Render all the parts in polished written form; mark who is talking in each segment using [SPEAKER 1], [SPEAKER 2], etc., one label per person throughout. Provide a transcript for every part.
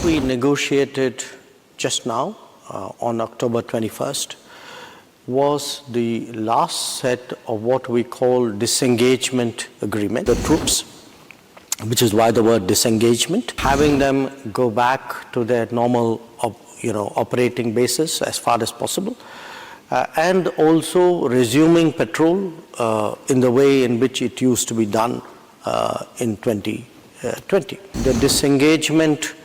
[SPEAKER 1] What we negotiated just now on October 21st was the last set of what we call disengagement agreement. The troops, which is why the word disengagement, having them go back to their normal operating basis as far as possible, and also resuming patrol in the way in which it used to be done in 2020. The disengagement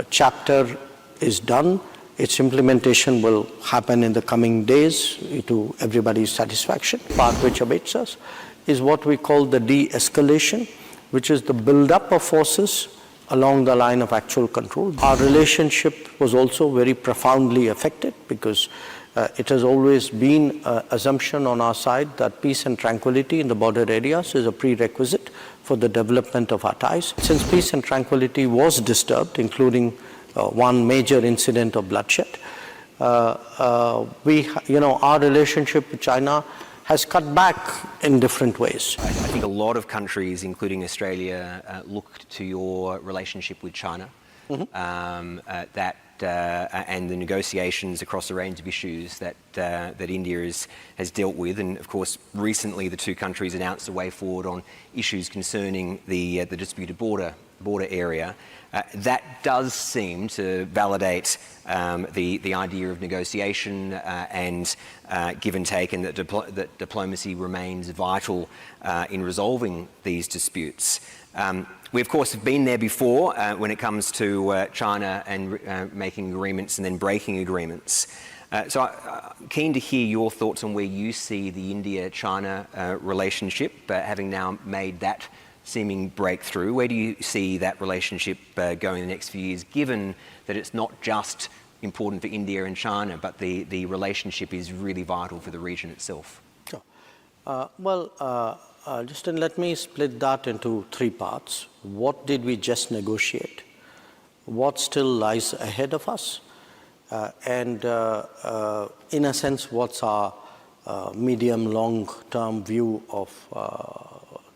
[SPEAKER 1] chapter is done. Its implementation will happen in the coming days to everybody's satisfaction. Part which awaits us is what we call the de-escalation, which is the build-up of forces along the line of actual control. Our relationship was also very profoundly affected because it has always been an assumption on our side that peace and tranquility in the border areas is a prerequisite for the development of our ties. Since peace and tranquility was disturbed, including one major incident of bloodshed, our relationship with China has cut back in different ways.
[SPEAKER 2] I think a lot of countries, including Australia, look to your relationship with China, and the negotiations across a range of issues that India has dealt with. And of course, recently the two countries announced a way forward on issues concerning the disputed border area. That does seem to validate the idea of negotiation and give and take, and that diplomacy remains vital in resolving these disputes. We, of course, have been there before when it comes to China and making agreements and then breaking agreements. So I'm keen to hear your thoughts on where you see the India-China relationship, having now made that seeming breakthrough. Where do you see that relationship going in the next few years, given that it's not just important for India and China, but the relationship is really vital for the region itself?
[SPEAKER 1] Sure. Justin, let me split that into three parts. What did we just negotiate? What still lies ahead of us? And in a sense, what's our medium, long-term view of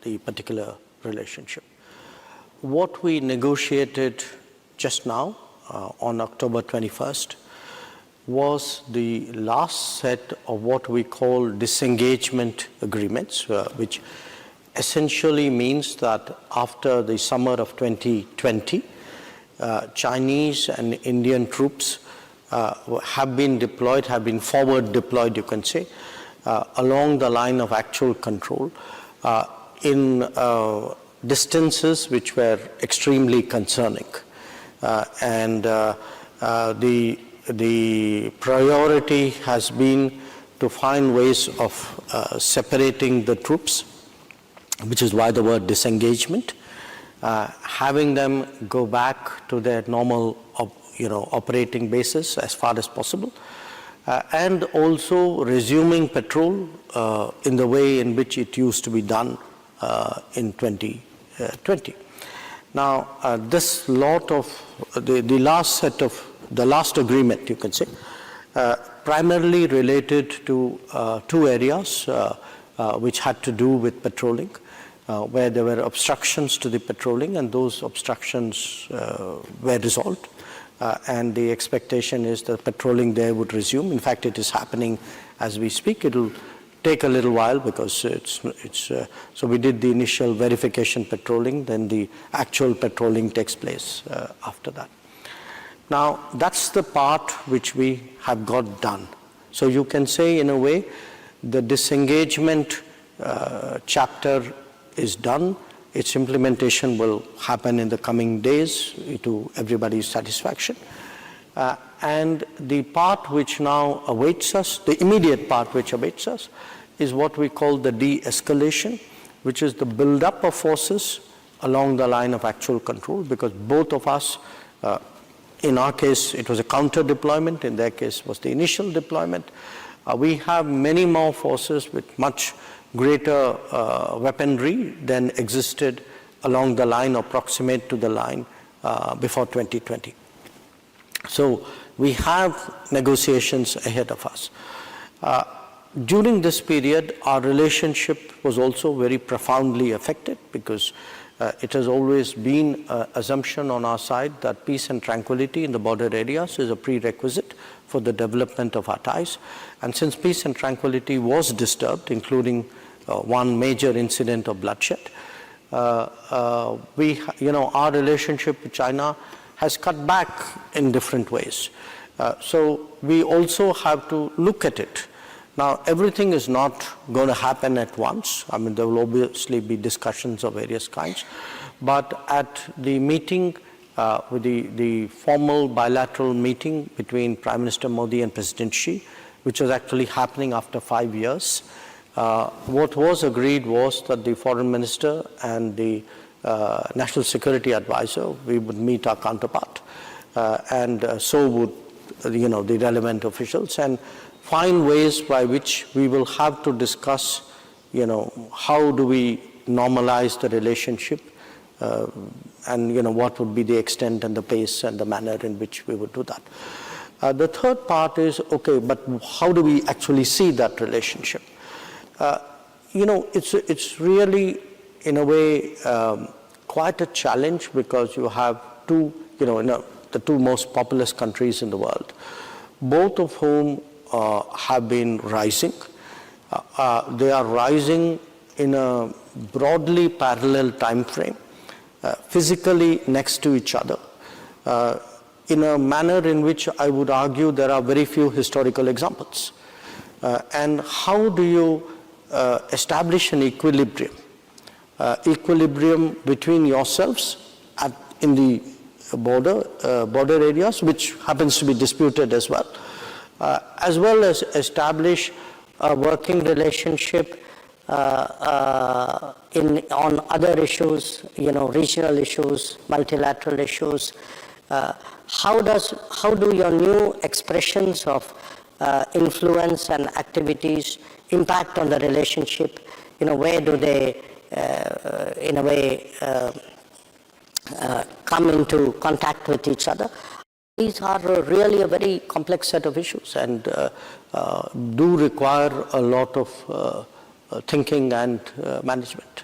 [SPEAKER 1] the particular relationship? What we negotiated just now on October 21st was the last set of what we call disengagement agreements, which essentially means that after the summer of 2020, Chinese and Indian troops have been forward deployed, you can say, along the line of actual control in distances which were extremely concerning. The priority has been to find ways of separating the troops, which is why the word disengagement, having them go back to their normal operating basis as far as possible, and also resuming patrol in the way in which it used to be done in 2020. Now, this lot of the last agreement, you can say, primarily related to two areas which had to do with patrolling, where there were obstructions to the patrolling, and those obstructions were resolved. And the expectation is that patrolling there would resume. In fact, it is happening as we speak. It will take a little while because so we did the initial verification patrolling, then the actual patrolling takes place after that. Now, that's the part which we have got done. So you can say, in a way, the disengagement chapter is done. Its implementation will happen in the coming days to everybody's satisfaction. And the part which now awaits us, the immediate part which awaits us, is what we call the de-escalation, which is the build-up of forces along the line of actual control, because both of us, in our case, it was a counter-deployment. In their case, was the initial deployment. We have many more forces with much greater weaponry than existed along the line or proximate to the line before 2020. So we have negotiations ahead of us. During this period, our relationship was also very profoundly affected because It has always been an assumption on our side that peace and tranquility in the border areas is a prerequisite for the development of our ties. And since peace and tranquility was disturbed, including one major incident of bloodshed, our relationship with China has cut back in different ways. So we also have to look at it. Now, everything is not going to happen at once. I mean, there will obviously be discussions of various kinds. But at the meeting, with the formal bilateral meeting between Prime Minister Modi and President Xi, which was actually happening after 5 years, what was agreed was that the Foreign Minister and the National Security Advisor, we would meet our counterpart, and so would the relevant officials, and find ways by which we will have to discuss, how do we normalize the relationship, and what would be the extent and the pace and the manner in which we would do that. The third part is, okay, but how do we actually see that relationship? It's really, in a way, quite a challenge, because you have two, the two most populous countries in the world, both of whom have been rising. They are rising in a broadly parallel time frame, physically next to each other, in a manner in which I would argue there are very few historical examples. And how do you establish an equilibrium between yourselves in the border areas, which happens to be disputed as well as establish a working relationship on other issues, regional issues, multilateral issues. How do your new expressions of influence and activities impact on the relationship? Where do they, in a way, come into contact with each other? These are really a very complex set of issues, and do require a lot of thinking and management.